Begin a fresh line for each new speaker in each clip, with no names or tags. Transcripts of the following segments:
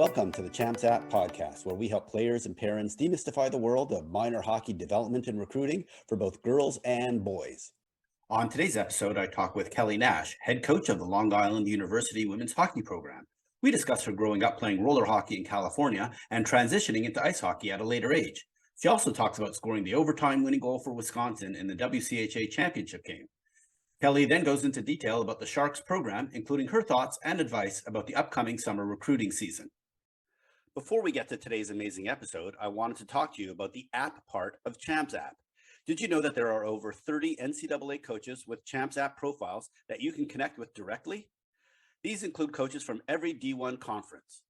Welcome to the Champs App podcast, where we help players and parents demystify the world of minor hockey development and recruiting for both girls and boys. On today's episode, I talk with Kelly Nash, head coach of the Long Island University women's hockey program. We discuss her growing up playing roller hockey in California and transitioning into ice hockey at a later age. She also talks about scoring the overtime winning goal for Wisconsin in the WCHA championship game. Kelly then goes into detail about the Sharks program, including her thoughts and advice about the upcoming summer recruiting season. Before we get to today's amazing episode, I wanted to talk to you about the app part of Champs App. Did you know that there are over 30 NCAA coaches with Champs App profiles that you can connect with directly? These include coaches from every D1 conference.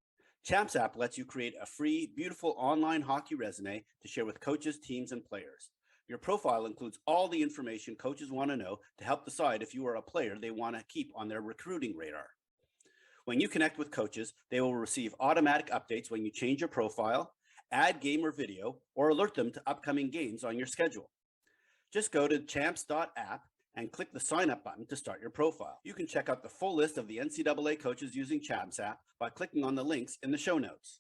Champs App lets you create a free, beautiful online hockey resume to share with coaches, teams, and players. Your profile includes all the information coaches want to know to help decide if you are a player they want to keep on their recruiting radar. When you connect with coaches, they will receive automatic updates when you change your profile, add game or video, or alert them to upcoming games on your schedule. Just go to champs.app and click the sign up button to start your profile. You can check out the full list of the NCAA coaches using Champs App by clicking on the links in the show notes.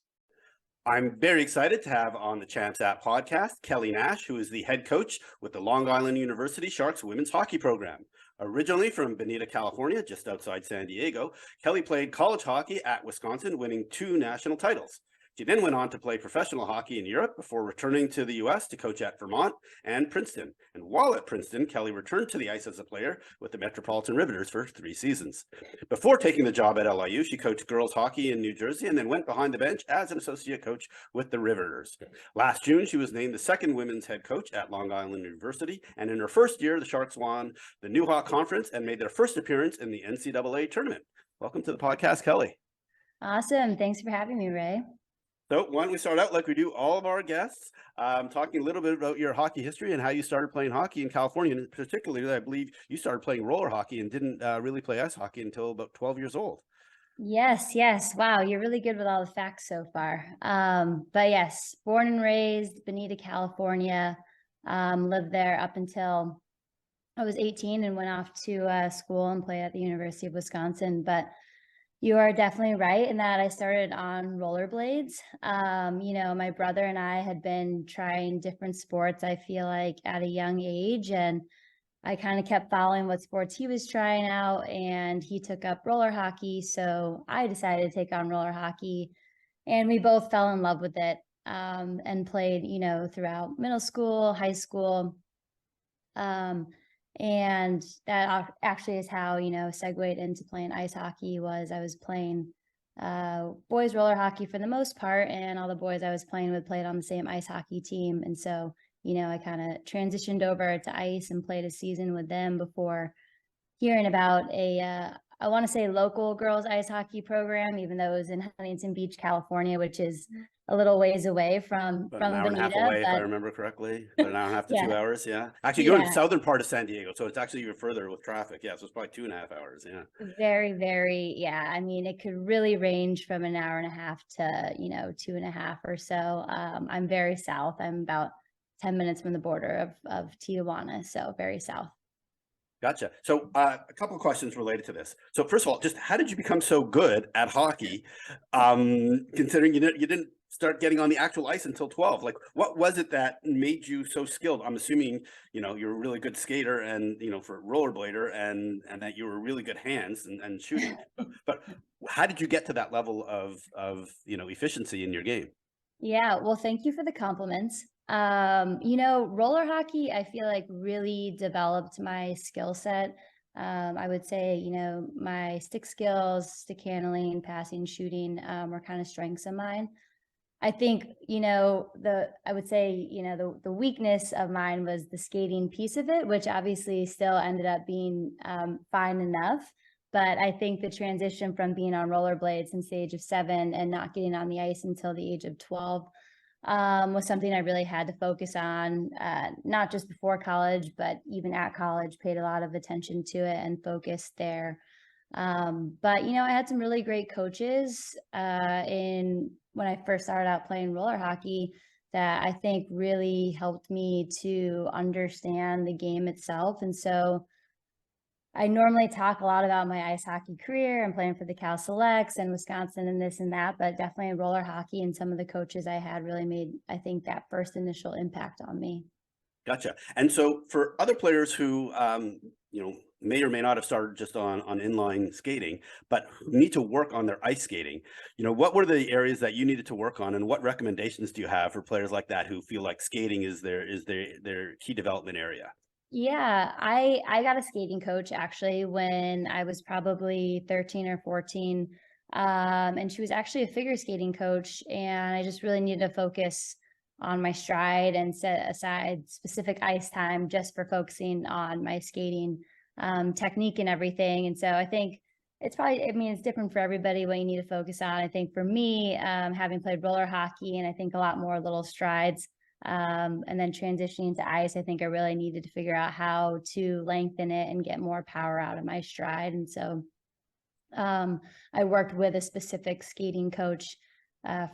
I'm very excited to have on the Champs App podcast, Kelly Nash, who is the head coach with the Long Island University Sharks women's hockey program. Originally from Bonita, California, just outside San Diego, Kelly played college hockey at Wisconsin, winning 2 national titles. She then went on to play professional hockey in Europe before returning to the U.S. to coach at Vermont and Princeton. And while at Princeton, Kelly returned to the ice as a player with the Metropolitan Riveters for 3 seasons. Before taking the job at LIU, she coached girls hockey in New Jersey and then went behind the bench as an associate coach with the Riveters. Last June, she was named the second women's head coach at Long Island University. And in her first year, the Sharks won the New Hawk Conference and made their first appearance in the NCAA tournament. Welcome to the podcast, Kelly.
Awesome. Thanks for having me, Ray.
So why don't we start out like we do all of our guests, talking a little bit about your hockey history and how you started playing hockey in California. And particularly, I believe you started playing roller hockey and didn't really play ice hockey until about 12 years old.
Yes. Wow, you're really good with all the facts so far. But yes, born and raised Bonita, California, lived there up until I was 18 and went off to school and played at the University of Wisconsin. But you are definitely right in that I started on rollerblades. My brother and I had been trying different sports, I feel like, at a young age. And I kind of kept following what sports he was trying out, and he took up roller hockey. So I decided to take on roller hockey, and we both fell in love with it, and played, throughout middle school, high school. And that actually is how, segued into playing ice hockey. I was playing boys roller hockey for the most part, and all the boys I was playing with played on the same ice hockey team. And so, I kind of transitioned over to ice and played a season with them before hearing about I want to say local girls ice hockey program, even though it was in Huntington Beach, California, which is a little ways away from
About an hour and a half
Bonita.
away, if I remember correctly. About an hour and a half to
Yeah.
2 hours, yeah. Actually, you're in the southern part of San Diego, so it's actually even further with traffic. Yeah, so it's probably 2.5 hours, yeah.
Very, very, yeah. I mean, it could really range from an hour and a half to, 2.5 or so. I'm very south. I'm about 10 minutes from the border of Tijuana, so very south.
Gotcha. So a couple of questions related to this. So first of all, just how did you become so good at hockey, considering you didn't start getting on the actual ice until 12? Like, what was it that made you so skilled? I'm assuming, you're a really good skater and, for a rollerblader and that you were really good hands and shooting. But how did you get to that level of efficiency in your game?
Yeah, well, thank you for the compliments. Roller hockey, I feel like really developed my skill set. I would say, my stick skills, stick handling, passing, shooting, were kind of strengths of mine. I think, I would say, the weakness of mine was the skating piece of it, which obviously still ended up being fine enough. But I think the transition from being on rollerblades since the age of 7 and not getting on the ice until the age of 12 was something I really had to focus on, not just before college, but even at college, paid a lot of attention to it and focused there. But, I had some really great coaches when I first started out playing roller hockey that I think really helped me to understand the game itself. And so I normally talk a lot about my ice hockey career and playing for the Cal Selects and Wisconsin and this and that, but definitely roller hockey and some of the coaches I had really made, I think, that first initial impact on me.
Gotcha. And so for other players who, may or may not have started just on inline skating, but who need to work on their ice skating, what were the areas that you needed to work on, and what recommendations do you have for players like that who feel like skating is their key development area?
Yeah, I got a skating coach actually when I was probably 13 or 14. And she was actually a figure skating coach, and I just really needed to focus on my stride and set aside specific ice time just for focusing on my skating technique and everything. And so I think it's probably, I mean, it's different for everybody what you need to focus on. I think for me, having played roller hockey and I think a lot more little strides, and then transitioning to ice, I think I really needed to figure out how to lengthen it and get more power out of my stride. And so I worked with a specific skating coach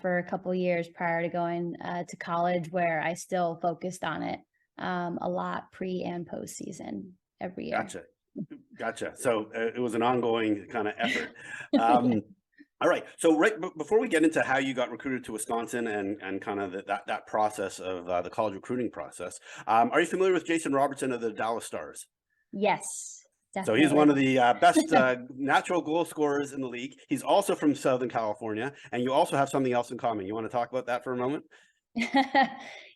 for a couple years prior to going to college, where I still focused on it a lot pre and post season every year.
Gotcha. Gotcha. So it was an ongoing kind of effort.
Yeah.
All right. So before we get into how you got recruited to Wisconsin and kind of that process of the college recruiting process, are you familiar with Jason Robertson of the Dallas Stars?
Yes,
So he's one of
definitely.
the best natural goal scorers in the league. He's also from Southern California, and you also have something else in common. You want to talk about that for a moment?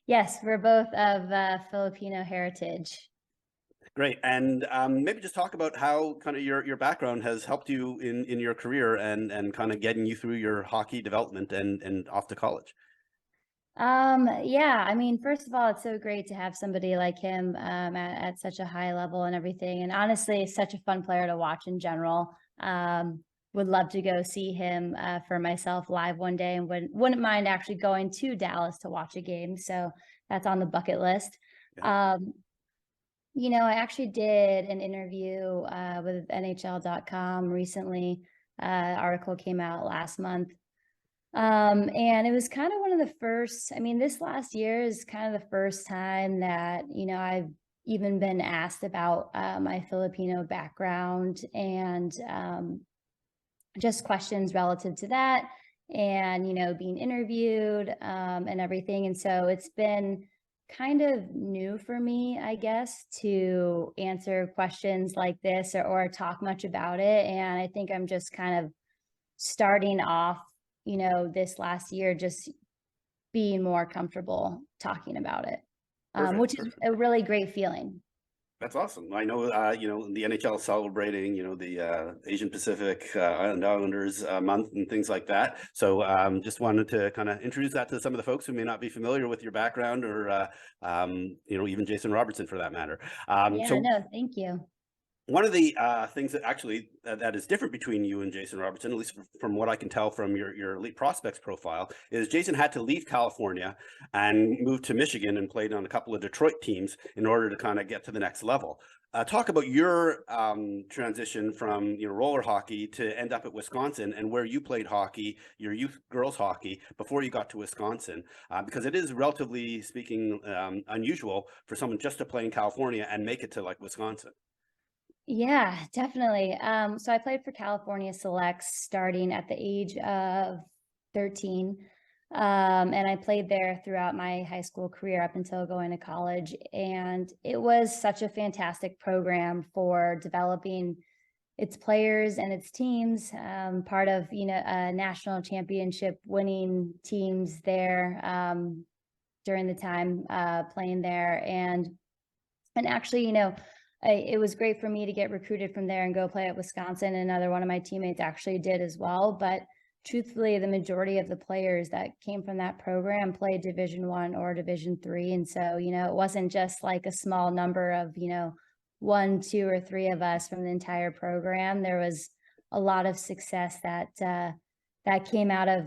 Yes, we're both of Filipino heritage.
Great. And maybe just talk about how kind of your background has helped you in your career and kind of getting you through your hockey development and off to college.
Yeah, I mean, first of all, it's so great to have somebody like him at such a high level and everything. And honestly, such a fun player to watch in general. Would love to go see him for myself live one day, and wouldn't mind actually going to Dallas to watch a game. So that's on the bucket list.
Yeah.
I actually did an interview with NHL.com recently. Article came out last month. And it was kind of one of the first, I mean, this last year is kind of the first time that, I've even been asked about my Filipino background and just questions relative to that and, being interviewed and everything. And so it's been kind of new for me, I guess, to answer questions like this or talk much about it. And I think I'm just kind of starting off, this last year, just being more comfortable talking about it,
Perfect.
which is a really great feeling.
That's awesome. I know, the NHL is celebrating, the Asian Pacific Islanders month and things like that. So just wanted to kind of introduce that to some of the folks who may not be familiar with your background or, even Jason Robertson for that matter.
Yeah,
So
no, thank you.
one of the things that actually that is different between you and Jason Robertson, at least from what I can tell from your elite prospects profile, is Jason had to leave California and move to Michigan and played on a couple of Detroit teams in order to kind of get to the next level. Talk about your transition from roller hockey to end up at Wisconsin and where you played hockey, your youth girls hockey, before you got to Wisconsin, because it is relatively speaking unusual for someone just to play in California and make it to like Wisconsin.
Yeah, definitely. So I played for California Selects starting at the age of 13. And I played there throughout my high school career up until going to college. And it was such a fantastic program for developing its players and its teams. Part of, national championship winning teams there during the time playing there. And actually, it was great for me to get recruited from there and go play at Wisconsin. Another one of my teammates actually did as well. But truthfully, the majority of the players that came from that program played Division 1 or Division 3. And so, it wasn't just like a small number of, 1, 2, or 3 of us from the entire program. There was a lot of success that came out of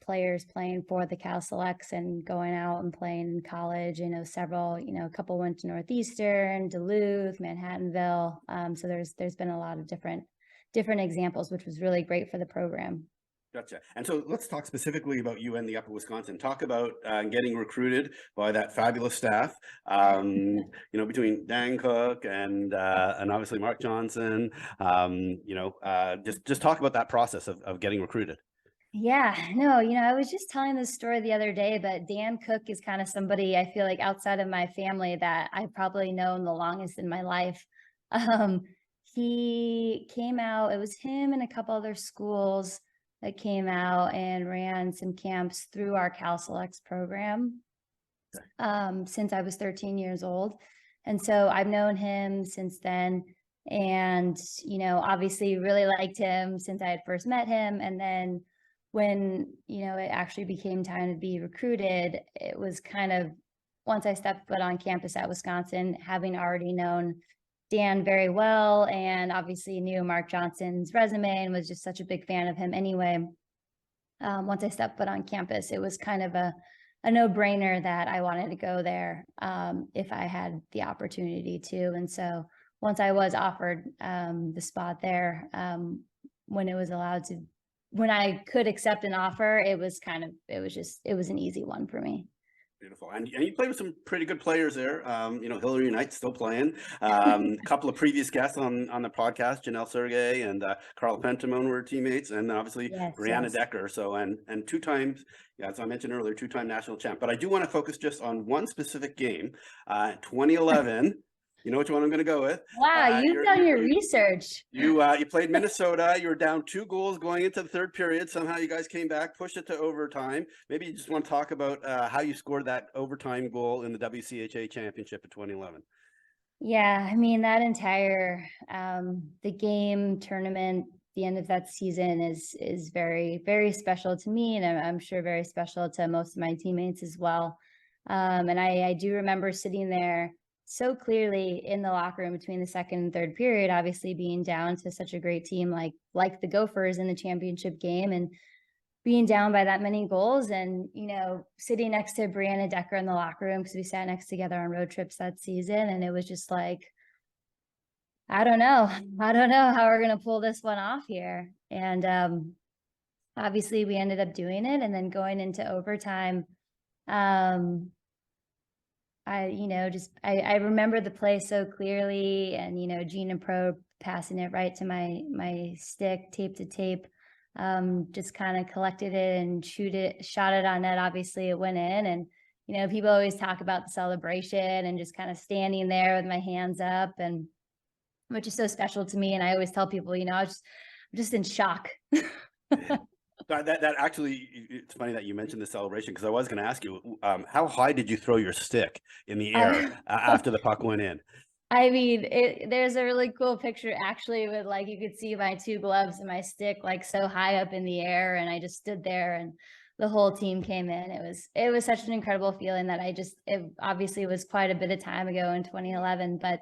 players playing for the Cal Selects and going out and playing in college. Several, a couple went to Northeastern, Duluth, Manhattanville. So there's been a lot of different examples, which was really great for the program.
Gotcha. And so let's talk specifically about you and the Upper Wisconsin. Talk about getting recruited by that fabulous staff. Between Dan Cook and obviously Mark Johnson. Just talk about that process of getting recruited.
Yeah, no, I was just telling this story the other day, but Dan Cook is kind of somebody I feel like outside of my family that I've probably known the longest in my life. Um, he came out, it was him and a couple other schools that came out and ran some camps through our Cal Selects program since I was 13 years old. And so I've known him since then. And, obviously really liked him since I had first met him. And then when, it actually became time to be recruited, it was kind of once I stepped foot on campus at Wisconsin, having already known Dan very well and obviously knew Mark Johnson's resume and was just such a big fan of him anyway. Once I stepped foot on campus, it was kind of a no-brainer that I wanted to go there if I had the opportunity to. And so once I was offered the spot there, when I could accept an offer, it was an easy one for me.
Beautiful. And you played with some pretty good players there. Hillary Knight's still playing. A couple of previous guests on the podcast, Janelle Sergey and Carl Pentamone were teammates, and obviously Brianna Decker. So, and two times, as I mentioned earlier, two-time national champ. But I do want to focus just on one specific game, 2011. You know which one I'm going to go with.
Wow, you've done your research.
You played Minnesota. You were down 2 goals going into the third period. Somehow you guys came back, pushed it to overtime. Maybe you just want to talk about how you scored that overtime goal in the WCHA championship in 2011.
Yeah, I mean, that entire the game tournament, the end of that season is very, very special to me, and I'm sure very special to most of my teammates as well. And I do remember sitting there so clearly in the locker room between the second and third period, obviously being down to such a great team like the Gophers in the championship game, and being down by that many goals, and sitting next to Brianna Decker in the locker room because we sat next together on road trips that season, and it was just like, I don't know how we're gonna pull this one off here. And obviously we ended up doing it, and then going into overtime, I remember the play so clearly, and Gina Pro passing it right to my stick, tape to tape, just kind of collected it and shot it on net. Obviously it went in, and people always talk about the celebration and just kind of standing there with my hands up, and which is so special to me. And I always tell people, I'm just in shock.
That actually, it's funny that you mentioned the celebration, because I was going to ask you, how high did you throw your stick in the air after the puck went in?
I mean, there's a really cool picture actually with you could see my 2 gloves and my stick so high up in the air, and I just stood there and the whole team came in. It was such an incredible feeling that it obviously was quite a bit of time ago in 2011, but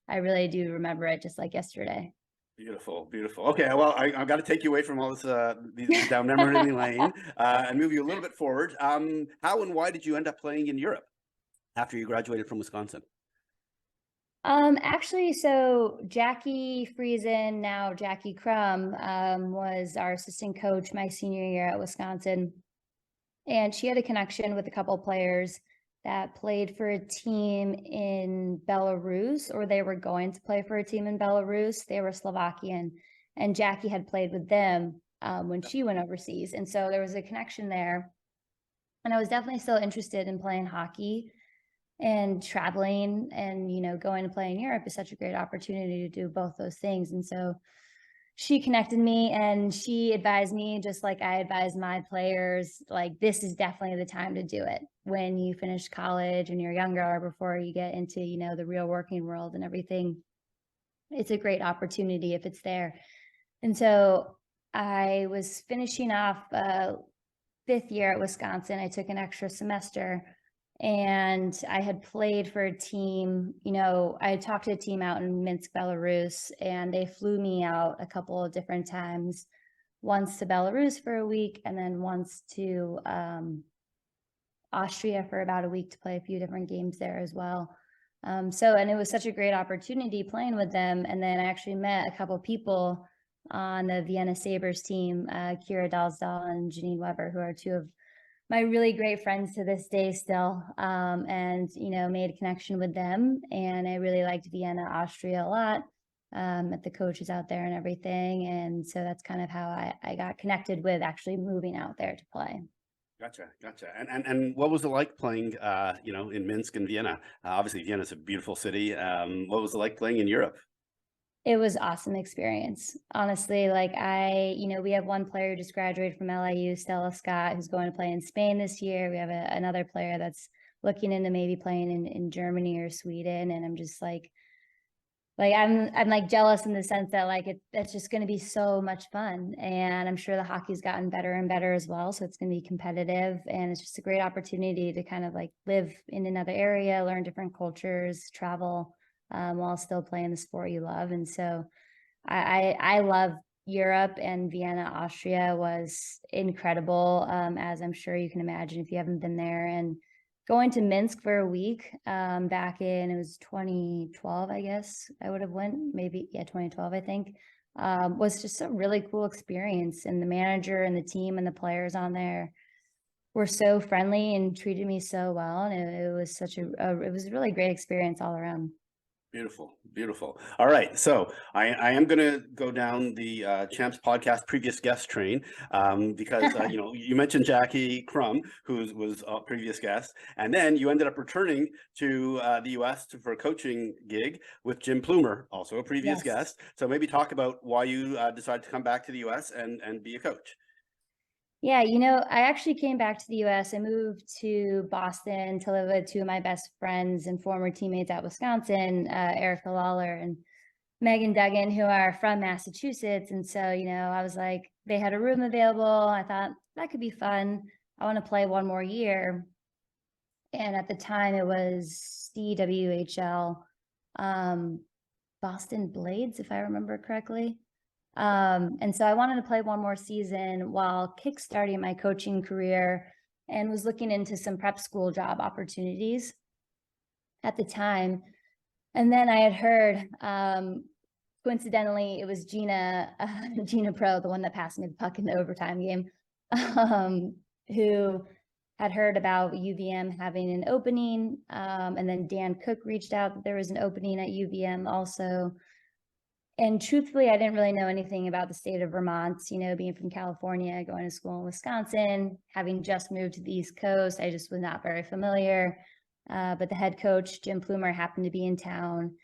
I really do remember it just like yesterday.
Beautiful, beautiful. Okay, well, I've got to take you away from all this these down memory lane and move you a little bit forward. How and why did you end up playing in Europe after you graduated from Wisconsin?
Actually, so Jackie Friesen, now Jackie Crum, was our assistant coach my senior year at Wisconsin. And she had a connection with a couple of players that played for a team in Belarus, or they were going to play for a team in Belarus. They were Slovakian, and Jackie had played with them when she went overseas. And so there was a connection there. And I was definitely still interested in playing hockey, and traveling, and going to play in Europe is such a great opportunity to do both those things. And so she connected me, and she advised me, just like I advised my players, this is definitely the time to do it when you finish college and you're younger, before you get into the real working world and everything. It's a great opportunity if it's there. And so I was finishing off 5th year at Wisconsin. I took an extra semester, and I had played for a team. I had talked to a team out in Minsk, Belarus, and they flew me out a couple of different times, once to Belarus for a week, and then once to Austria for about a week to play a few different games there as well. And it was such a great opportunity playing with them. And then I actually met a couple of people on the Vienna Sabres team, Kira Dalsdal and Janine Weber, who are two of my really great friends to this day still, and, made a connection with them. And I really liked Vienna, Austria a lot, met the coaches out there and everything. And so that's kind of how I got connected with actually moving out there to play.
Gotcha. And what was it like playing, in Minsk and Vienna? Obviously, Vienna is a beautiful city. What was it like playing in Europe?
It was awesome experience. Honestly, we have one player who just graduated from LIU, Stella Scott, who's going to play in Spain this year. We have another player that's looking into maybe playing in Germany or Sweden. And I'm just I'm like jealous in the sense that it's just going to be so much fun. And I'm sure the hockey's gotten better and better as well. So it's going to be competitive, and it's just a great opportunity to kind of live in another area, learn different cultures, travel, while still playing the sport you love. And so I love Europe, and Vienna, Austria was incredible, as I'm sure you can imagine if you haven't been there. And going to Minsk for a week, back it was 2012, I guess I would have went, maybe, 2012, I think, was just a really cool experience. And the manager and the team and the players on there were so friendly and treated me so well. And it was it was a really great experience all around.
Beautiful. All right, so I am going to go down the Champs podcast previous guest train, because you mentioned Jackie Crum, who was a previous guest, and then you ended up returning to the U.S. for a coaching gig with Jim Plumer, also a previous
Yes.
guest. So maybe talk about why you decided to come back to the U.S. and be a coach.
Yeah, I actually came back to the US. I moved to Boston to live with two of my best friends and former teammates at Wisconsin, Erica Lawler and Megan Duggan, who are from Massachusetts. And so, I was like, they had a room available. I thought that could be fun. I want to play one more year. And at the time it was WCHA, Boston Blades, if I remember correctly. And so I wanted to play one more season while kickstarting my coaching career, and was looking into some prep school job opportunities at the time. And then I had heard, coincidentally, it was Gina Pro, the one that passed me the puck in the overtime game, who had heard about UVM having an opening. And then Dan Cook reached out that there was an opening at UVM also. And truthfully, I didn't really know anything about the state of Vermont, being from California, going to school in Wisconsin, having just moved to the East Coast. I just was not very familiar. But the head coach, Jim Plumer, happened to be in town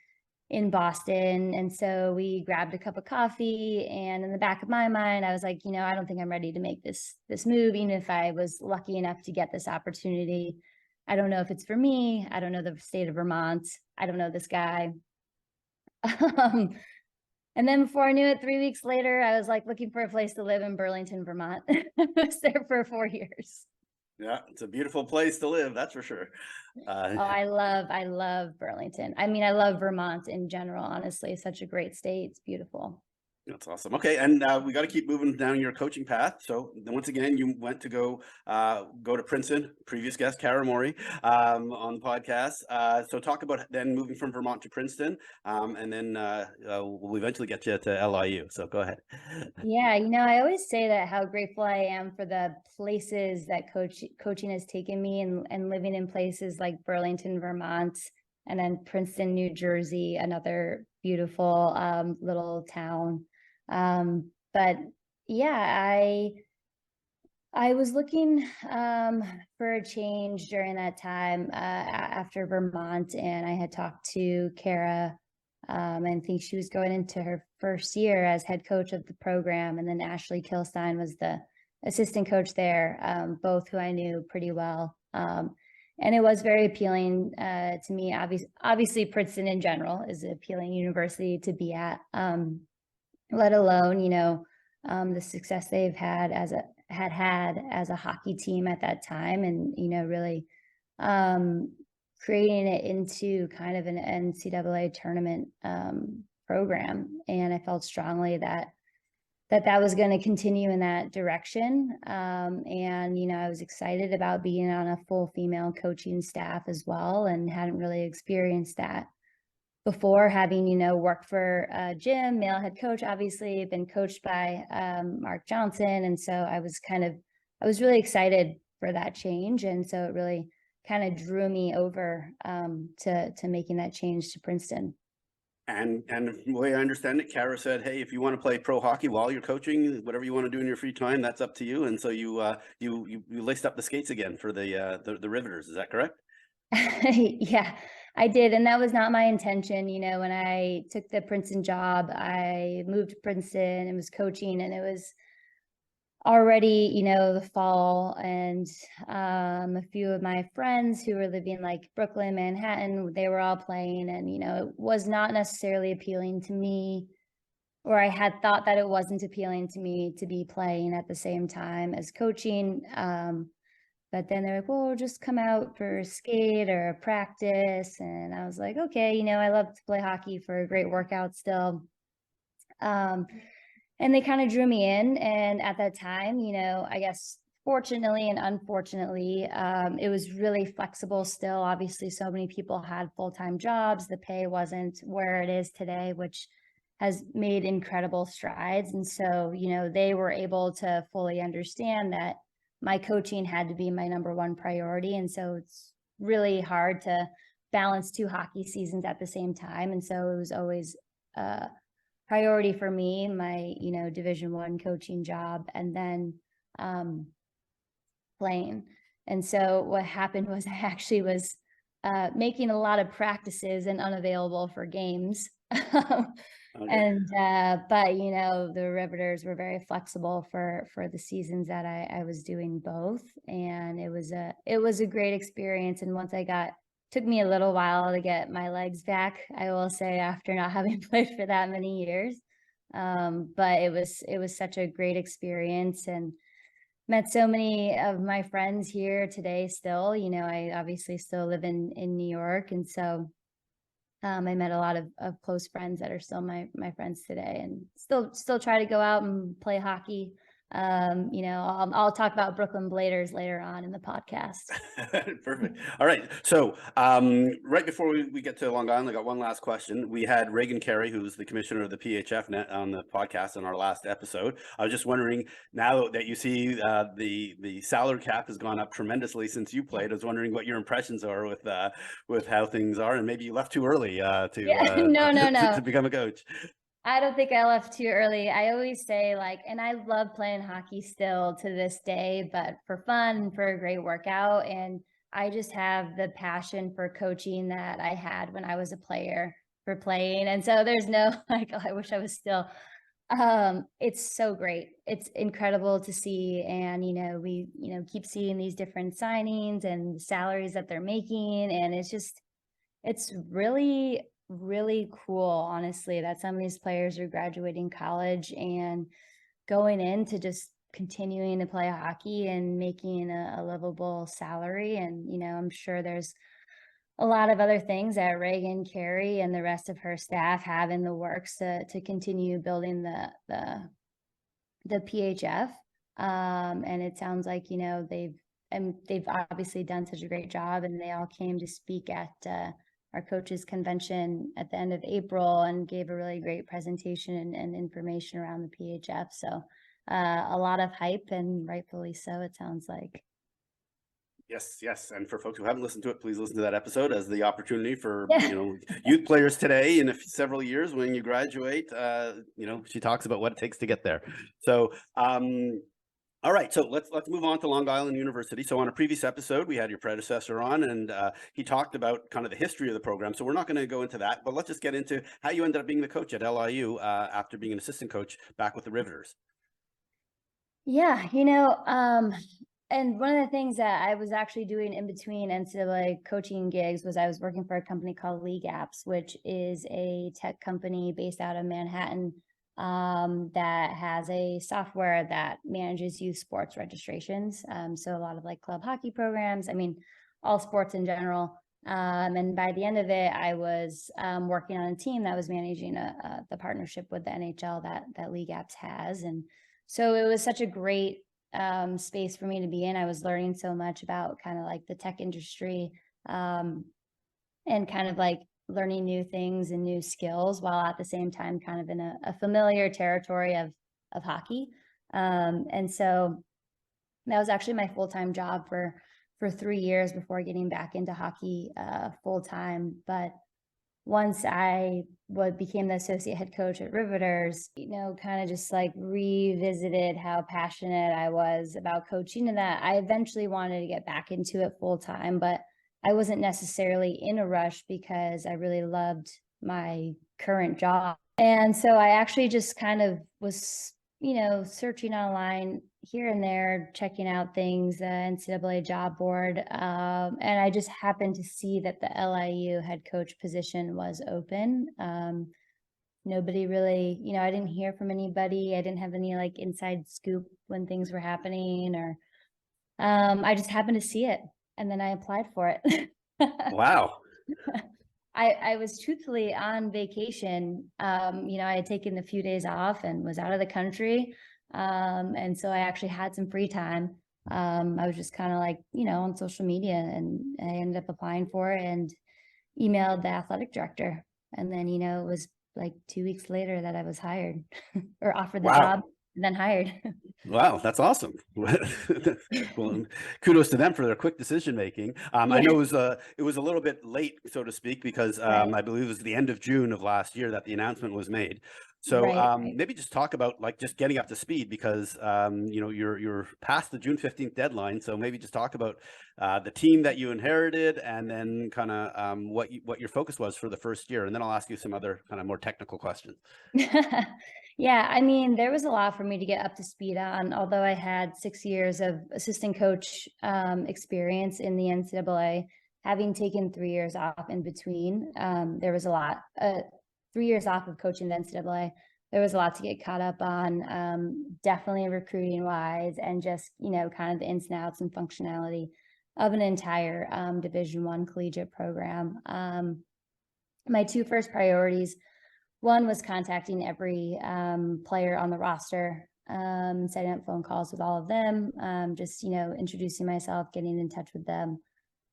in Boston. And so we grabbed a cup of coffee, and in the back of my mind, I was like, I don't think I'm ready to make this move, even if I was lucky enough to get this opportunity. I don't know if it's for me. I don't know the state of Vermont. I don't know this guy. And then before I knew it, 3 weeks later, I was looking for a place to live in Burlington, Vermont. I was there for 4 years.
Yeah, it's a beautiful place to live, that's for sure.
I love Burlington. I mean, I love Vermont in general, honestly. It's such a great state. It's beautiful.
That's awesome. Okay, and we got to keep moving down your coaching path. So then once again, you went to go to Princeton. Previous guest Kara Mori on the podcast. So talk about then moving from Vermont to Princeton, and then we'll eventually get you to LIU. So go ahead.
Yeah, I always say that how grateful I am for the places that coaching has taken me, and living in places like Burlington, Vermont, and then Princeton, New Jersey, another beautiful little town. But yeah, I was looking for a change during that time after Vermont, and I had talked to Kara. I think she was going into her first year as head coach of the program, and then Ashley Kilstein was the assistant coach there, both who I knew pretty well. And it was very appealing to me. Obviously, Princeton in general is an appealing university to be at. Let alone, the success they've had as a hockey team at that time, and, really creating it into kind of an NCAA tournament program. And I felt strongly that was going to continue in that direction. And, I was excited about being on a full female coaching staff as well, and hadn't really experienced that before, having, worked for a gym, male head coach, obviously been coached by Mark Johnson. And so I was really excited for that change. And so it really kind of drew me over to making that change to Princeton.
And the way I understand it, Kara said, "Hey, if you want to play pro hockey while you're coaching, whatever you want to do in your free time, that's up to you." And so you laced up the skates again for the Riveters. Is that correct?
Yeah, I did. And that was not my intention. When I took the Princeton job, I moved to Princeton and was coaching, and it was already, the fall, and a few of my friends who were living like Brooklyn, Manhattan, they were all playing, and it was not necessarily appealing to me, or I had thought that it wasn't appealing to me to be playing at the same time as coaching. But then they're like, well, just come out for a skate or a practice. And I was like, okay, I love to play hockey for a great workout still. And they kind of drew me in. And at that time, I guess fortunately and unfortunately, it was really flexible still. Obviously, so many people had full-time jobs. The pay wasn't where it is today, which has made incredible strides. And so, they were able to fully understand that my coaching had to be my number one priority. And so it's really hard to balance two hockey seasons at the same time. And so it was always priority for me, my, Division I coaching job, and then playing. And so what happened was I actually was making a lot of practices and unavailable for games.
Okay.
And but the Riveters were very flexible for the seasons that I was doing both, and it was a great experience. And once took me a little while to get my legs back, I will say, after not having played for that many years. But it was such a great experience, and met so many of my friends here today still. I obviously still live in New York, and so I met a lot of close friends that are still my friends today, and still try to go out and play hockey. I'll talk about Brooklyn Bladers later on in the podcast.
Perfect. All right. So right before we get to Long Island, I got one last question. We had Reagan Carey, who's the commissioner of the PHF net, on the podcast in our last episode. I was just wondering, now that you see the salary cap has gone up tremendously since you played, I was wondering what your impressions are with how things are, and maybe you left too early
Yeah, no, no,
to
no.
become a coach.
I don't think I left too early. I always say, and I love playing hockey still to this day, but for fun, for a great workout. And I just have the passion for coaching that I had when I was a player for playing. And so there's no oh, I wish I was still. It's so great. It's incredible to see. And, we, keep seeing these different signings and the salaries that they're making. And it's really, really cool, honestly, that some of these players are graduating college and going into just continuing to play hockey and making a livable salary. And, I'm sure there's a lot of other things that Reagan, Carey, and the rest of her staff have in the works to continue building the PHF. And it sounds like, they've obviously done such a great job, and they all came to speak at our coaches convention at the end of April and gave a really great presentation and information around the PHF. So a lot of hype, and rightfully so, it sounds like.
Yes. And for folks who haven't listened to it, please listen to that episode as the opportunity for,
Yeah.
youth players today in several years when you graduate. She talks about what it takes to get there. So, all right, so let's move on to Long Island University. So on a previous episode, we had your predecessor on, and he talked about kind of the history of the program. So we're not going to go into that, but let's just get into how you ended up being the coach at LIU after being an assistant coach back with the Riveters.
Yeah, and one of the things that I was actually doing in between NCAA coaching gigs was I was working for a company called League Apps, which is a tech company based out of Manhattan that has a software that manages youth sports registrations. So a lot of club hockey programs, all sports in general. And by the end of it, I was working on a team that was managing the partnership with the NHL that League Apps has. And so it was such a great space for me to be in. I was learning so much about kind of the tech industry and kind of learning new things and new skills while at the same time kind of in a familiar territory of hockey. And so that was actually my full-time job for 3 years before getting back into hockey full time. But once I became the associate head coach at Riveters, kind of just like revisited how passionate I was about coaching, and that I eventually wanted to get back into it full time, but I wasn't necessarily in a rush because I really loved my current job. And so I actually just kind of was, searching online here and there, checking out things, NCAA job board. And I just happened to see that the LIU head coach position was open. Nobody really, I didn't hear from anybody. I didn't have any like inside scoop when things were happening, or I just happened to see it and then I applied for it.
Wow.
I was truthfully on vacation. I had taken a few days off and was out of the country. And so I actually had some free time. I was just kind of like, on social media, and I ended up applying for it and emailed the athletic director. And then, it was like 2 weeks later that I was hired or offered the job and then hired.
Wow, that's awesome. Well, kudos to them for their quick decision making. I know it was a little bit late, so to speak, because
Right.
I believe it was the end of June of last year that the announcement was made. So
Right.
maybe just talk about like just getting up to speed, because you're past the June 15th deadline. So maybe just talk about the team that you inherited, and then kind of what your focus was for the first year, and then I'll ask you some other kind of more technical questions.
Yeah, I mean, there was a lot for me to get up to speed on, although I had 6 years of assistant coach experience in the NCAA, having taken 3 years off in between. There was a lot. 3 years off of coaching the NCAA, there was a lot to get caught up on, definitely recruiting wise, and just, kind of the ins and outs and functionality of an entire Division I collegiate program. My two first priorities, one was contacting every player on the roster, setting up phone calls with all of them, just, introducing myself, getting in touch with them,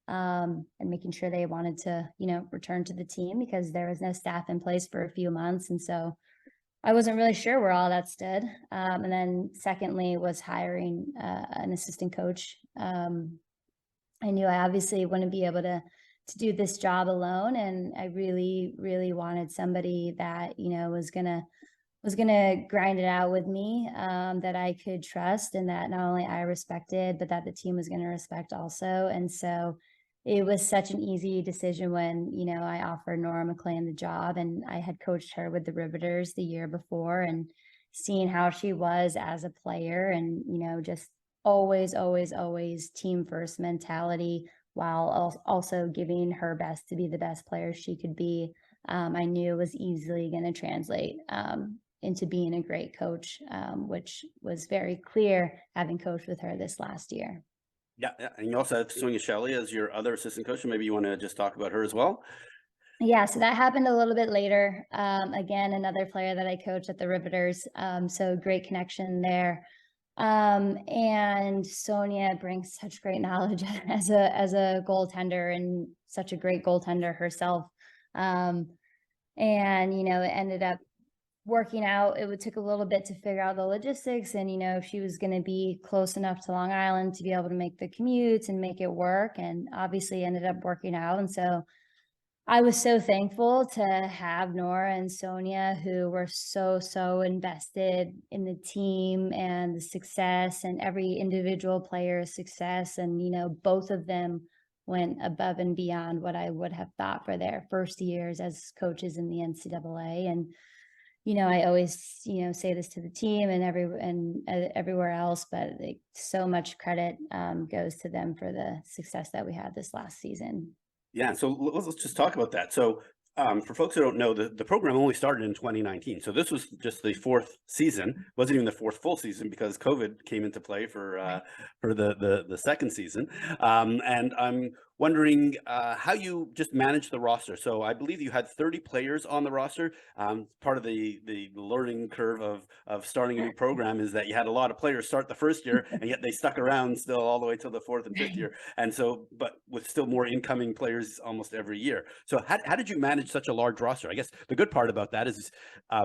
and making sure they wanted to, return to the team, because there was no staff in place for a few months. And so I wasn't really sure where all that stood. And then secondly was hiring an assistant coach. I knew I obviously wouldn't be able to do this job alone, and I really, really wanted somebody that was gonna grind it out with me, that I could trust, and that not only I respected, but that the team was gonna respect also. And so it was such an easy decision when I offered Nora McClain the job, and I had coached her with the Riveters the year before, and seeing how she was as a player, and just always, always, always team first mentality, while also giving her best to be the best player she could be. I knew was easily going to translate into being a great coach, which was very clear having coached with her this last year.
Yeah, and you also have Sonia Shelley as your other assistant coach. So maybe you want to just talk about her as well.
Yeah, so that happened a little bit later. Again, another player that I coached at the Riveters. So great connection there. And Sonia brings such great knowledge as a goaltender, and such a great goaltender herself. And it ended up working out. It took a little bit to figure out the logistics, and if she was going to be close enough to Long Island to be able to make the commutes and make it work, and obviously ended up working out. And so I was so thankful to have Nora and Sonia, who were so invested in the team and the success and every individual player's success. And, both of them went above and beyond what I would have thought for their first years as coaches in the NCAA. And, I always, say this to the team and everywhere else, but so much credit goes to them for the success that we had this last season.
Yeah, so let's just talk about that. So for folks who don't know, the program only started in 2019. So this was just the fourth season. Wasn't even the fourth full season, because COVID came into play for the second season. And wondering how you just managed the roster. So I believe you had 30 players on the roster. Part of the learning curve of starting a new program is that you had a lot of players start the first year, and yet they stuck around still all the way till the fourth and fifth year. And so, but with still more incoming players almost every year. So how did you manage such a large roster? I guess the good part about that is,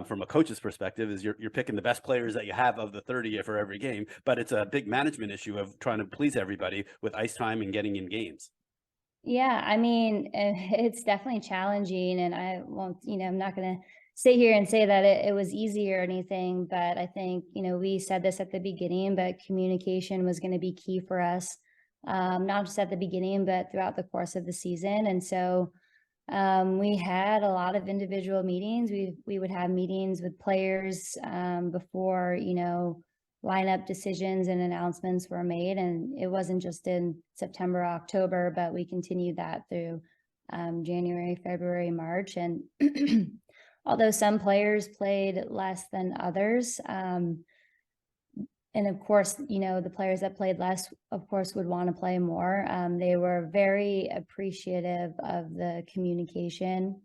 from a coach's perspective, is you're picking the best players that you have of the 30 for every game. But it's a big management issue of trying to please everybody with ice time and getting in games.
Yeah, I mean, it's definitely challenging, and I won't, I'm not going to sit here and say that it was easy or anything, but I think, we said this at the beginning, but communication was going to be key for us, not just at the beginning, but throughout the course of the season. And so we had a lot of individual meetings. We would have meetings with players before, lineup decisions and announcements were made. And it wasn't just in September, October, but we continued that through January, February, March. And although some players played less than others, and of course, the players that played less, of course, would want to play more. They were very appreciative of the communication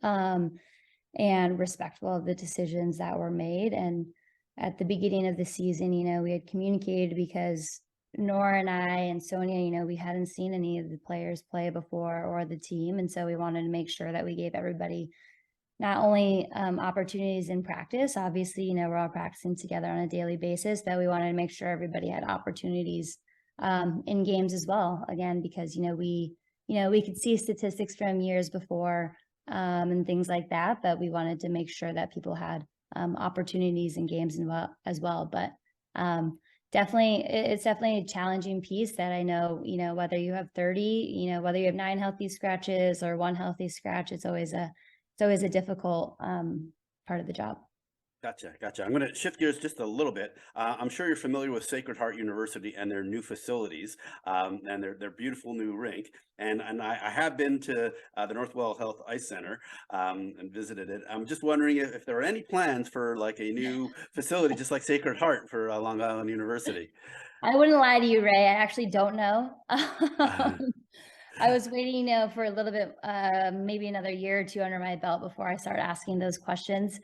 and respectful of the decisions that were made. And at the beginning of the season, we had communicated because Nora and I and Sonia, we hadn't seen any of the players play before or the team. And so we wanted to make sure that we gave everybody not only opportunities in practice, obviously, we're all practicing together on a daily basis, but we wanted to make sure everybody had opportunities in games as well. Again, because, we could see statistics from years before and things like that, but we wanted to make sure that people had opportunities in games as well. But definitely, it's definitely a challenging piece that I know, whether you have 30, whether you have 9 healthy scratches or 1 healthy scratch, it's always a difficult part of the job.
Gotcha, gotcha. I'm going to shift gears just a little bit. I'm sure you're familiar with Sacred Heart University and their new facilities, and their beautiful new rink. And I have been to the Northwell Health Ice Center and visited it. I'm just wondering if there are any plans for like a new facility, just like Sacred Heart for Long Island University.
I wouldn't lie to you, Ray. I actually don't know. I was waiting, for a little bit, maybe another year or 2 under my belt before I start asking those questions.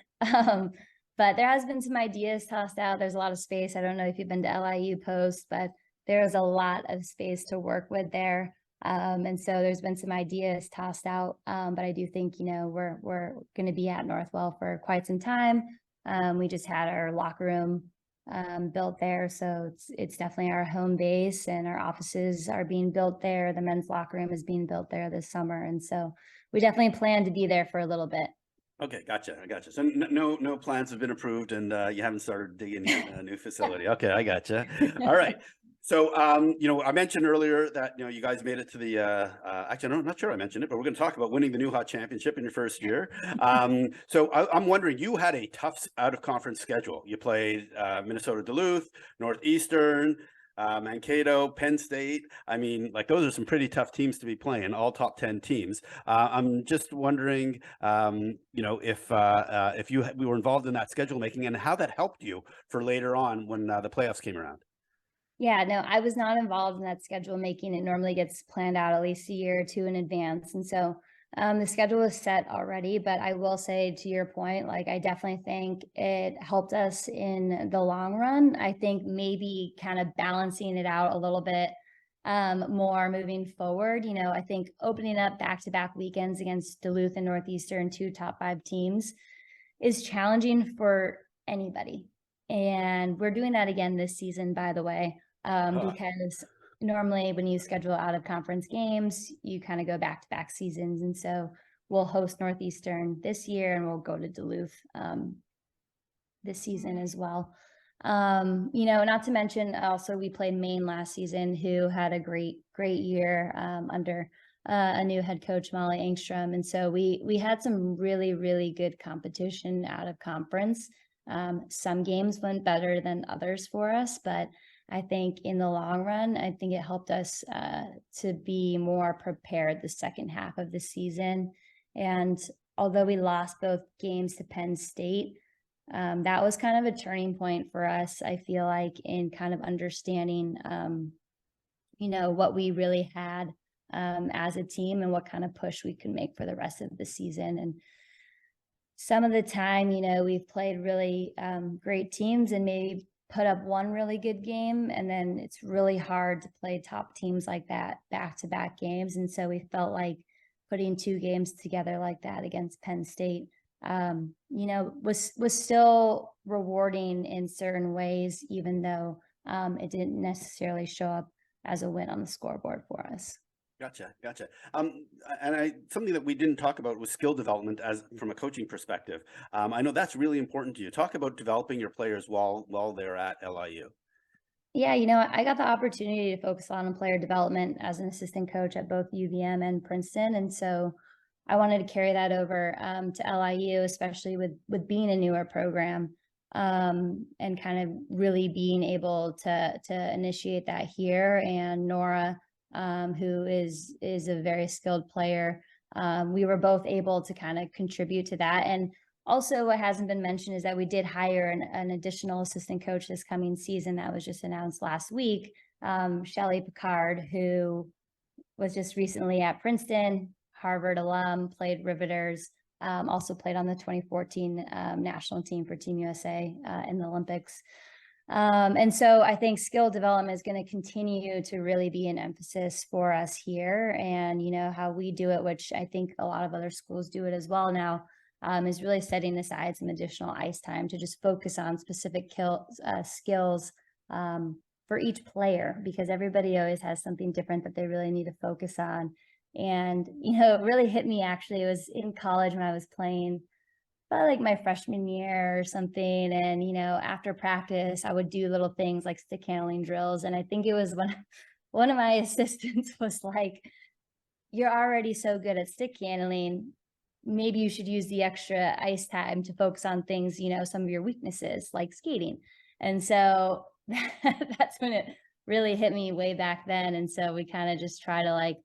But there has been some ideas tossed out. There's a lot of space. I don't know if you've been to LIU Post, but there's a lot of space to work with there. And so there's been some ideas tossed out. But I do think, we're going to be at Northwell for quite some time. We just had our locker room built there, so it's definitely our home base, and our offices are being built there. The men's locker room is being built there this summer, and so we definitely plan to be there for a little bit.
Okay, gotcha. I gotcha. So no plans have been approved, and you haven't started digging a new facility. Okay, I gotcha. All right. So, I mentioned earlier that you guys made it to the. Actually, I'm not sure I mentioned it, but we're going to talk about winning the New Hot Championship in your first year. So I'm wondering, you had a tough out of conference schedule. You played Minnesota Duluth, Northeastern, Mankato, Penn State. I mean, like those are some pretty tough teams to be playing, all top 10 teams. I'm just wondering, if we were involved in that schedule making and how that helped you for later on when the playoffs came around.
Yeah, no, I was not involved in that schedule making. It normally gets planned out at least a year or 2 in advance. And so the schedule is set already, but I will say, to your point, like I definitely think it helped us in the long run. I think maybe kind of balancing it out a little bit more moving forward. I think opening up back-to-back weekends against Duluth and Northeastern, 2 top 5 teams, is challenging for anybody. And we're doing that again this season, by the way, because normally when you schedule out of conference games, you kind of go back-to-back seasons. And so we'll host Northeastern this year, and we'll go to Duluth this season as well. Not to mention also we played Maine last season, who had a great year under a new head coach, Molly Engstrom. And so we had some really, really good competition out of conference. Some games went better than others for us, but I think in the long run, I think it helped us to be more prepared the second half of the season. And although we lost both games to Penn State, that was kind of a turning point for us, I feel like, in kind of understanding, what we really had as a team and what kind of push we can make for the rest of the season. And some of the time, we've played really great teams and maybe put up one really good game, and then it's really hard to play top teams like that back-to-back games. And so we felt like putting 2 games together like that against Penn State, was still rewarding in certain ways, even though it didn't necessarily show up as a win on the scoreboard for us.
Gotcha. And something that we didn't talk about was skill development from a coaching perspective. I know that's really important to you. Talk about developing your players while they're at LIU.
Yeah, I got the opportunity to focus on player development as an assistant coach at both UVM and Princeton, and so I wanted to carry that over to LIU, especially with being a newer program, and kind of really being able to initiate that here. And Nora, who is a very skilled player, we were both able to kind of contribute to that. And also, what hasn't been mentioned is that we did hire an additional assistant coach this coming season that was just announced last week, Shelly Picard, who was just recently at Princeton, Harvard alum, played Riveters, also played on the 2014 national team for Team USA in the Olympics. And so I think skill development is going to continue to really be an emphasis for us here. And, how we do it, which I think a lot of other schools do it as well now, is really setting aside some additional ice time to just focus on specific skills for each player, because everybody always has something different that they really need to focus on. And, it really hit me, actually. It was in college when I was playing, probably like my freshman year or something. And, after practice, I would do little things like stick handling drills. And I think it was when one of my assistants was like, "You're already so good at stick handling. Maybe you should use the extra ice time to focus on things, some of your weaknesses like skating." And so that's when it really hit me way back then. And so we kind of just try to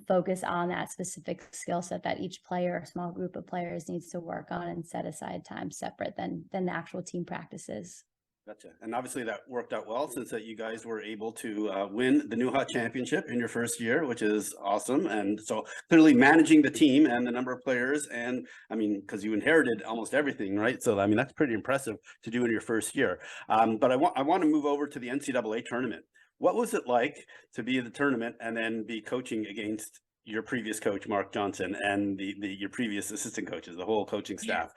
focus on that specific skill set that each player or small group of players needs to work on, and set aside time separate than the actual team practices.
Gotcha. And obviously that worked out well, since that you guys were able to win the NUHA championship in your first year, which is awesome. And so clearly managing the team and the number of players, and because you inherited almost everything, right? So that's pretty impressive to do in your first year. But I want to move over to the NCAA tournament. What was it like to be in the tournament and then be coaching against your previous coach, Mark Johnson, and your previous assistant coaches, the whole coaching staff,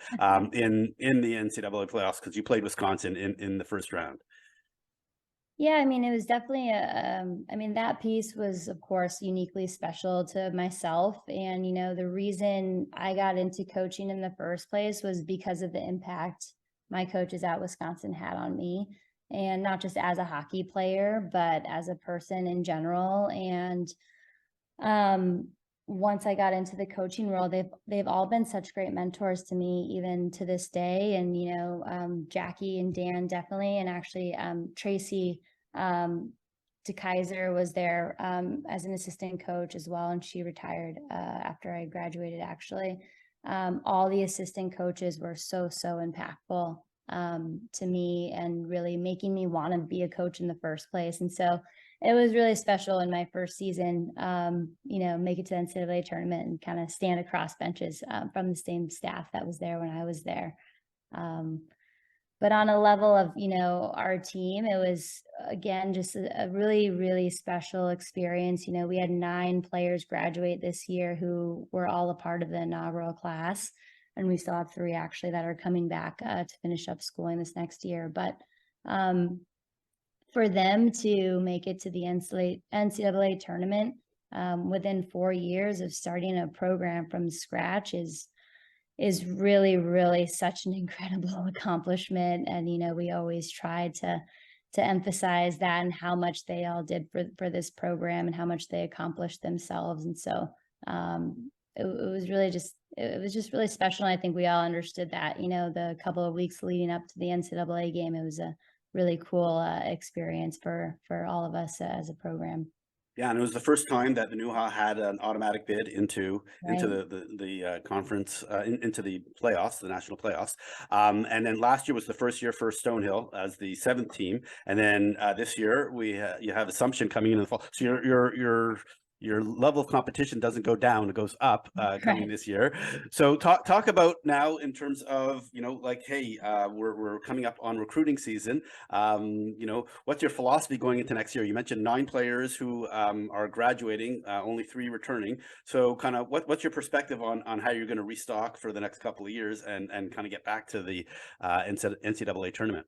in the NCAA playoffs, because you played Wisconsin in the first round?
Yeah, it was definitely that piece was, of course, uniquely special to myself. And, the reason I got into coaching in the first place was because of the impact my coaches at Wisconsin had on me. And not just as a hockey player, but as a person in general. And once I got into the coaching role, they've all been such great mentors to me, even to this day. And Jackie and Dan definitely, and actually Tracy DeKaiser was there as an assistant coach as well, and she retired after I graduated. Actually, all the assistant coaches were so impactful to me, and really making me want to be a coach in the first place. And so it was really special in my first season, make it to the NCAA tournament and kind of stand across benches from the same staff that was there when I was there. But on a level of, our team, it was, again, just a really, really special experience. We had 9 players graduate this year who were all a part of the inaugural class. And we still have 3 actually that are coming back to finish up schooling this next year. But for them to make it to the NCAA tournament within 4 years of starting a program from scratch is really, really such an incredible accomplishment. And, we always try to emphasize that, and how much they all did for this program and how much they accomplished themselves. And so it was really just really special. And I think we all understood that, the couple of weeks leading up to the NCAA game, it was a really cool experience for all of us as a program.
Yeah, and it was the first time that the NUHA had an automatic bid into the conference, into the playoffs, the national playoffs. And then last year was the first year for Stonehill as the 7th team, and then this year you have Assumption coming in the fall. So you're your level of competition doesn't go down; it goes up coming
Right.
this year. So talk about now in terms of, like, hey, we're coming up on recruiting season. What's your philosophy going into next year? You mentioned 9 players who are graduating, only 3 returning. So kind of what's your perspective on how you're going to restock for the next couple of years and kind of get back to the NCAA tournament?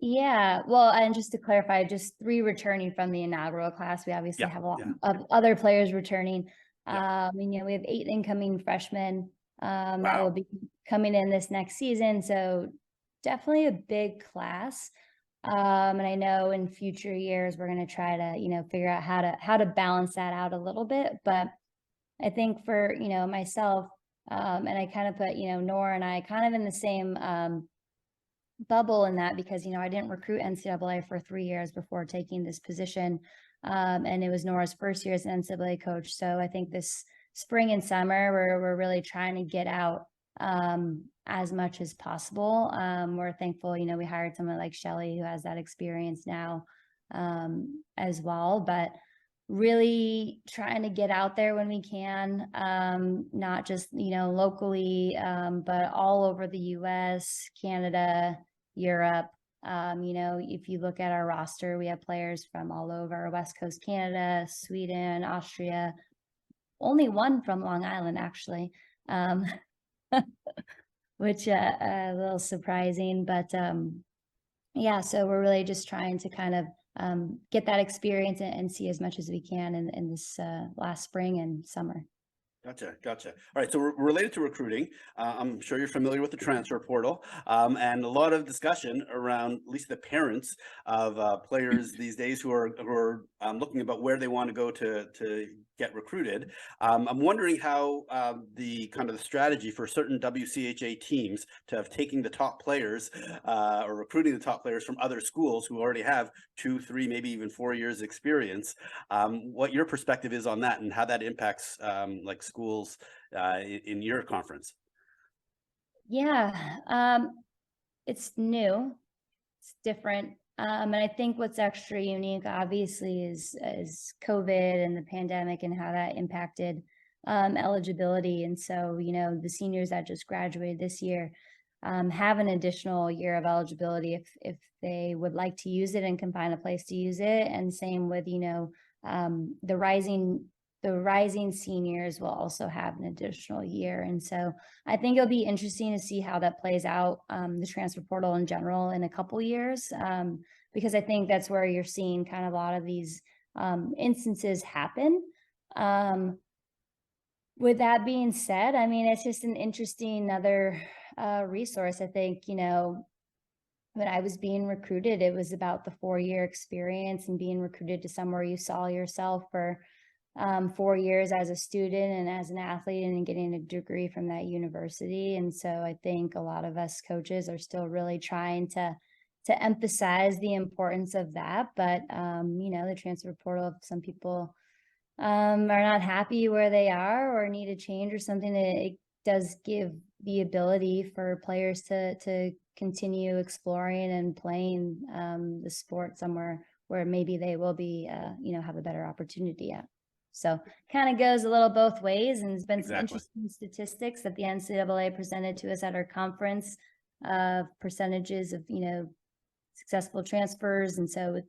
Yeah, well, and just to clarify, just 3 returning from the inaugural class. We obviously
Yeah,
have a lot
yeah,
of other players returning.
yeah.
We have 8 incoming freshmen that will
Wow.
be coming in this next season. So definitely a big class. And I know in future years we're going to try to, figure out how to balance that out a little bit. But I think for myself, and I kind of put Nora and I kind of in the same bubble in that because I didn't recruit NCAA for 3 years before taking this position, and it was Nora's first year as an NCAA coach. So I think this spring and summer we're really trying to get out as much as possible. We're thankful, we hired someone like Shelly who has that experience now as well, but really trying to get out there when we can, not just locally, but all over the US, Canada, Europe. If you look at our roster, we have players from all over West Coast Canada, Sweden, Austria, only one from Long Island, actually, um, which a little surprising. But yeah, so we're really just trying to kind of get that experience and see as much as we can in this last spring and summer.
Gotcha, gotcha. All right, so related to recruiting, I'm sure you're familiar with the transfer portal, and a lot of discussion around at least the parents of players these days who are looking about where they want to go to get recruited. I'm wondering how the kind of the strategy for certain WCHA teams to have taking the top players or recruiting the top players from other schools who already have 2, 3, maybe even 4 years experience. What your perspective is on that and how that impacts like schools in your conference.
Yeah, it's new, it's different. And I think what's extra unique, obviously, is COVID and the pandemic and how that impacted eligibility. And so, the seniors that just graduated this year have an additional year of eligibility if they would like to use it and can find a place to use it. And same with, the rising seniors will also have an additional year. And so I think it'll be interesting to see how that plays out, the transfer portal in general in a couple years, because I think that's where you're seeing kind of a lot of these instances happen. With that being said, I mean, it's just an interesting other resource. I think, when I was being recruited, it was about the 4-year experience and being recruited to somewhere you saw yourself for 4 years as a student and as an athlete and getting a degree from that university. And so I think a lot of us coaches are still really trying to emphasize the importance of that. But the transfer portal, if some people are not happy where they are or need a change or something, it does give the ability for players to continue exploring and playing the sport somewhere where maybe they will be have a better opportunity at. So kind of goes a little both ways, and there's been some
Exactly.
interesting statistics that the NCAA presented to us at our conference of percentages of successful transfers. And so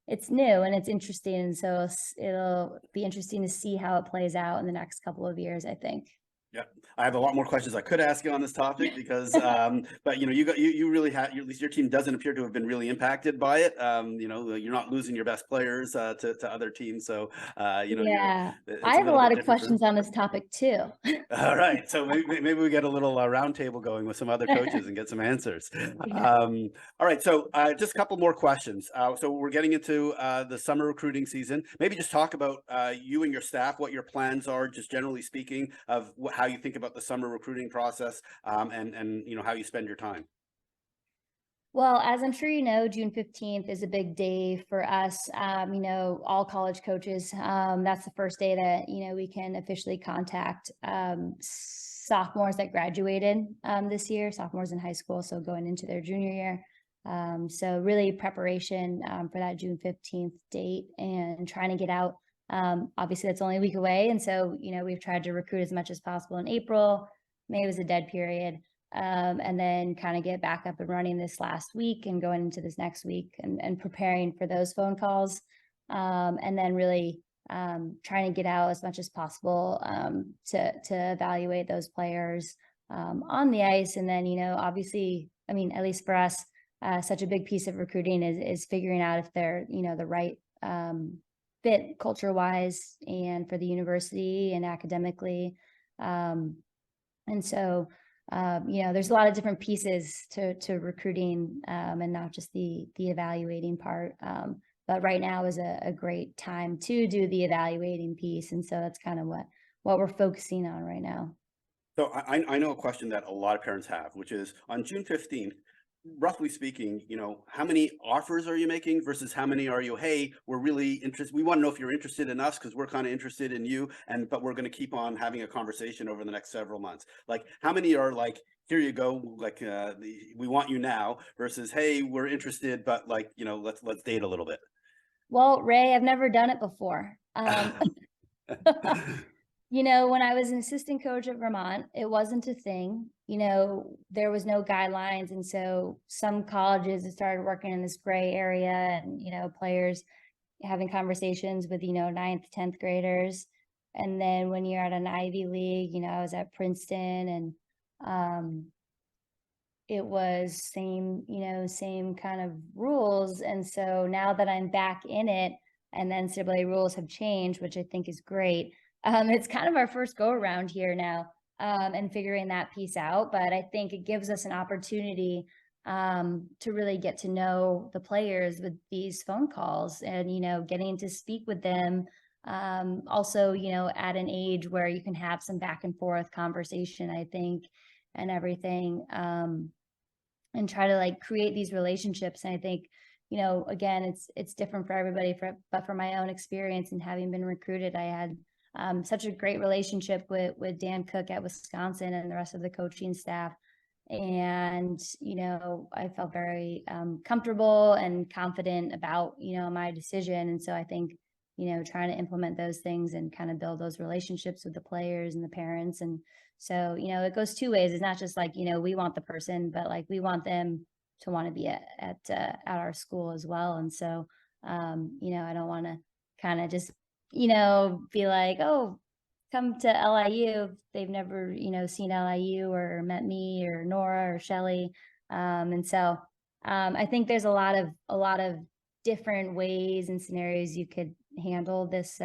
it's new and it's interesting, and so it'll be interesting to see how it plays out in the next couple of years, I think.
Yeah, I have a lot more questions I could ask you on this topic because, but you really have, at least your team doesn't appear to have been really impacted by it. You're not losing your best players to other teams, so
Yeah, I
it's a
have a
little
lot
bit
of
different for
questions
them.
on this topic too.
All right, so maybe we get a little round table going with some other coaches and get some answers.
Yeah.
All right, so just a couple more questions. So we're getting into the summer recruiting season. Maybe just talk about you and your staff, what your plans are, just generally speaking, of how you think about the summer recruiting process, and how you spend your time.
Well, as I'm sure you know, June 15th is a big day for us. All college coaches. That's the first day that, we can officially contact sophomores that graduated this year, sophomores in high school, so going into their junior year. So really preparation for that June 15th date and trying to get out Obviously that's only a week away. And so, we've tried to recruit as much as possible in April. May was a dead period. And then kind of get back up and running this last week and going into this next week and preparing for those phone calls. And then really trying to get out as much as possible to evaluate those players on the ice. And then, obviously, I mean, at least for us, such a big piece of recruiting is figuring out if they're, the right fit culture wise and for the university and academically. And so, there's a lot of different pieces to recruiting and not just the evaluating part. But right now is a great time to do the evaluating piece. And so that's kind of what we're focusing on right now.
So I know a question that a lot of parents have, which is on June 15th, roughly speaking, how many offers are you making versus how many are you, hey, we're really interested. We want to know if you're interested in us because we're kind of interested in you. But we're going to keep on having a conversation over the next several months. Like how many are like, here you go, like we want you now versus, hey, we're interested, but like, let's date a little bit.
Well, Ray, I've never done it before. When I was an assistant coach at Vermont, it wasn't a thing. There was no guidelines. And so some colleges started working in this gray area and, players having conversations with, 9th, 10th graders. And then when you're at an Ivy League, I was at Princeton and it was same kind of rules. And so now that I'm back in it and the NCAA rules have changed, which I think is great. It's kind of our first go around here now and figuring that piece out. But I think it gives us an opportunity to really get to know the players with these phone calls and, getting to speak with them. Also, at an age where you can have some back and forth conversation, I think, and everything. And try to like create these relationships. And I think, again, it's different for everybody, but for my own experience and having been recruited, I had such a great relationship with Dan Cook at Wisconsin and the rest of the coaching staff. And, I felt very comfortable and confident about, my decision. And so I think, trying to implement those things and kind of build those relationships with the players and the parents. And so, it goes two ways. It's not just like, we want the person, but like we want them to want to be at our school as well. And so, I don't want to kind of just be like, oh, come to LIU. They've never, seen LIU or met me or Nora or Shelly. And so I think there's a lot of different ways and scenarios you could handle this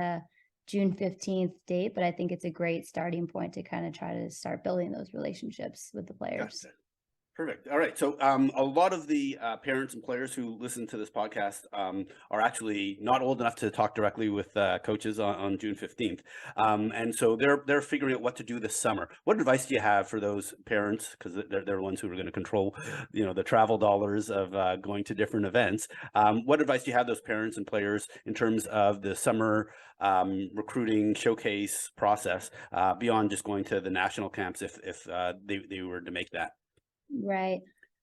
June 15th date, but I think it's a great starting point to kind of try to start building those relationships with the players.
Gotcha. Perfect. All right. So a lot of the parents and players who listen to this podcast are actually not old enough to talk directly with coaches on June 15th. And so they're figuring out what to do this summer. What advice do you have for those parents? Because they're the ones who are going to control, the travel dollars of going to different events. What advice do you have those parents and players in terms of the summer recruiting showcase process beyond just going to the national camps if they were to make that?
Right.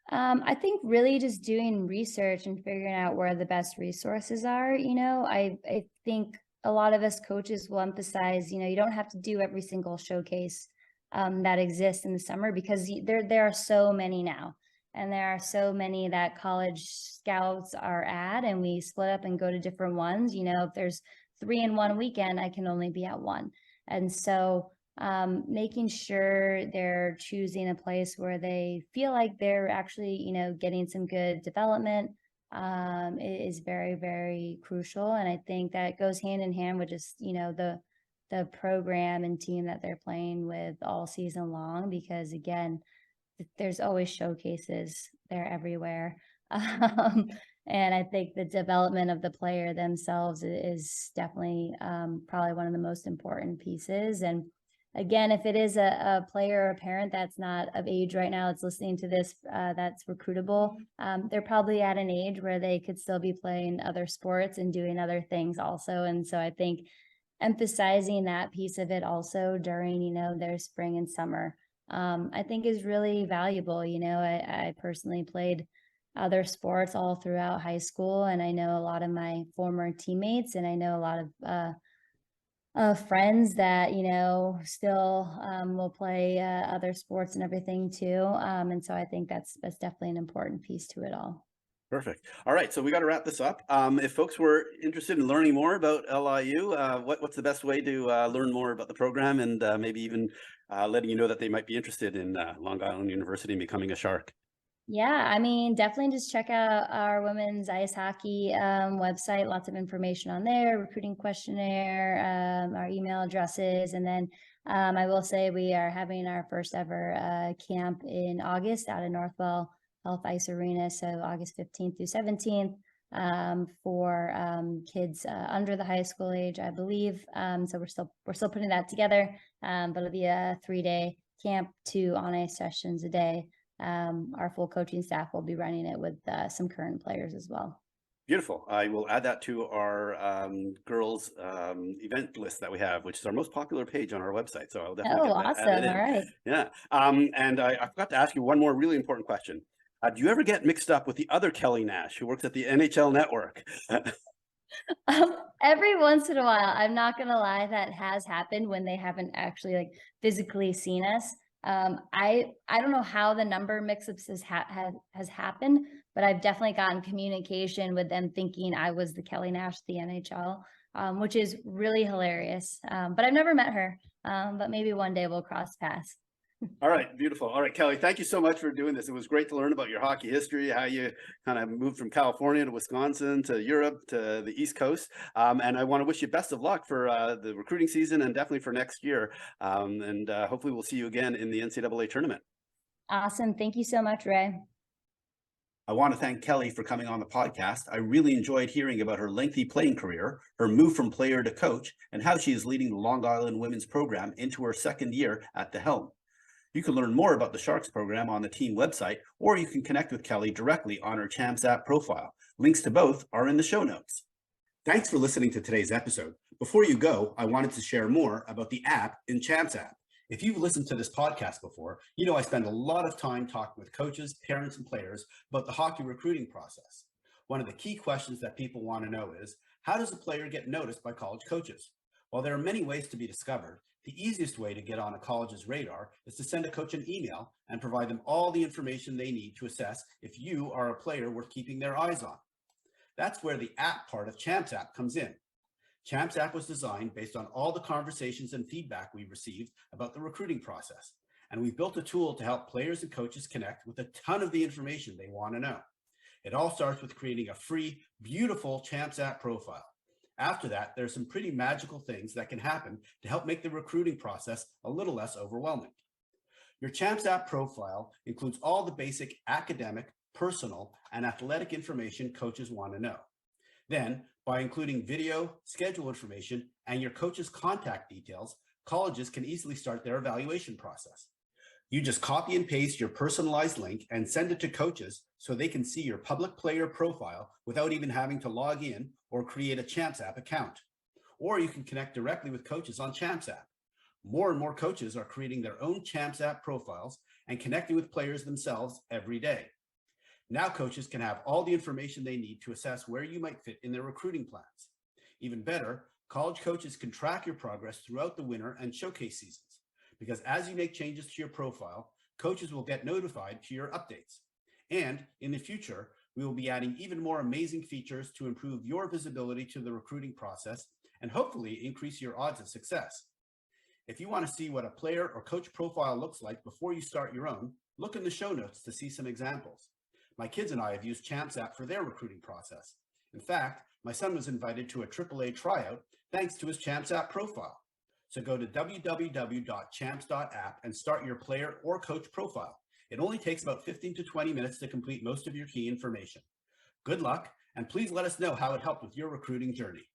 I think really just doing research and figuring out where the best resources are. I think a lot of us coaches will emphasize, you don't have to do every single showcase that exists in the summer because there are so many now. And there are so many that college scouts are at, and we split up and go to different ones. If there's 3 in one weekend, I can only be at one. And so making sure they're choosing a place where they feel like they're actually, getting some good development is very, very crucial. And I think that goes hand in hand with just, the program and team that they're playing with all season long, because again, there's always showcases. They're everywhere. And I think the development of the player themselves is definitely probably one of the most important pieces. And again, if it is a player or a parent that's not of age right now, that's listening to this, that's recruitable, they're probably at an age where they could still be playing other sports and doing other things also. And so I think emphasizing that piece of it also during, their spring and summer, I think is really valuable. I personally played other sports all throughout high school, and I know a lot of my former teammates, and I know a lot of friends that, still will play other sports and everything too. And so I think that's definitely an important piece to it all.
Perfect. All right, so we got to wrap this up. If folks were interested in learning more about LIU, what's the best way to learn more about the program and maybe even letting you know that they might be interested in Long Island University and becoming a Shark?
Yeah, I mean, definitely just check out our women's ice hockey website. Lots of information on there, recruiting questionnaire, our email addresses. And then I will say we are having our first ever camp in August out in Northwell Health Ice Arena. So August 15th through 17th for kids under the high school age, I believe. So we're still putting that together, but it'll be a 3-day camp, 2 on ice sessions a day. Our full coaching staff will be running it with some current players as well.
Beautiful. I will add that to our girls event list that we have, which is our most popular page on our website. So I'll definitely
Oh,
get that added
awesome. All
in.
right.
Yeah. And I forgot to ask you one more really important question. Do you ever get mixed up with the other Kelly Nash who works at the NHL Network?
Every once in a while, I'm not gonna lie, that has happened when they haven't actually like physically seen us. I don't know how the number mix-ups has happened, but I've definitely gotten communication with them thinking I was the Kelly Nash of the NHL, which is really hilarious. But I've never met her. But maybe one day we'll cross paths.
All right, beautiful. All right, Kelly, thank you so much for doing this. It was great to learn about your hockey history, how you kind of moved from California to Wisconsin to Europe to the East Coast. And I want to wish you best of luck for the recruiting season and definitely for next year. And hopefully we'll see you again in the NCAA tournament.
Awesome. Thank you so much, Ray.
I want to thank Kelly for coming on the podcast. I really enjoyed hearing about her lengthy playing career, her move from player to coach, and how she is leading the Long Island women's program into her second year at the helm. You can learn more about the Sharks program on the team website, or you can connect with Kelly directly on her Champs app profile. Links to both are in the show notes. Thanks for listening to today's episode. Before you go, I wanted to share more about the app in Champs app. If you've listened to this podcast before, you know I spend a lot of time talking with coaches, parents, and players about the hockey recruiting process. One of the key questions that people want to know is, how does a player get noticed by college coaches? While there are many ways to be discovered, the easiest way to get on a college's radar is to send a coach an email and provide them all the information they need to assess if you are a player worth keeping their eyes on. That's where the app part of Champs app comes in. Champs app was designed based on all the conversations and feedback we received about the recruiting process, and we've built a tool to help players and coaches connect with a ton of the information they want to know. It all starts with creating a free, beautiful Champs app profile. After that, there's some pretty magical things that can happen to help make the recruiting process a little less overwhelming. Your Champs app profile includes all the basic academic, personal, and athletic information coaches want to know. Then, by including video, schedule information, and your coach's contact details, colleges can easily start their evaluation process. You just copy and paste your personalized link and send it to coaches so they can see your public player profile without even having to log in or create a Champs app account. Or you can connect directly with coaches on Champs app. More and more coaches are creating their own Champs app profiles and connecting with players themselves every day. Now coaches can have all the information they need to assess where you might fit in their recruiting plans. Even better, college coaches can track your progress throughout the winter and showcase seasons, because as you make changes to your profile, coaches will get notified to your updates. And in the future, we will be adding even more amazing features to improve your visibility to the recruiting process and hopefully increase your odds of success. If you want to see what a player or coach profile looks like before you start your own, look in the show notes to see some examples. My kids and I have used Champs app for their recruiting process. In fact, my son was invited to a AAA tryout thanks to his Champs app profile. So go to www.champs.app and start your player or coach profile. It only takes about 15 to 20 minutes to complete most of your key information. Good luck, and please let us know how it helped with your recruiting journey.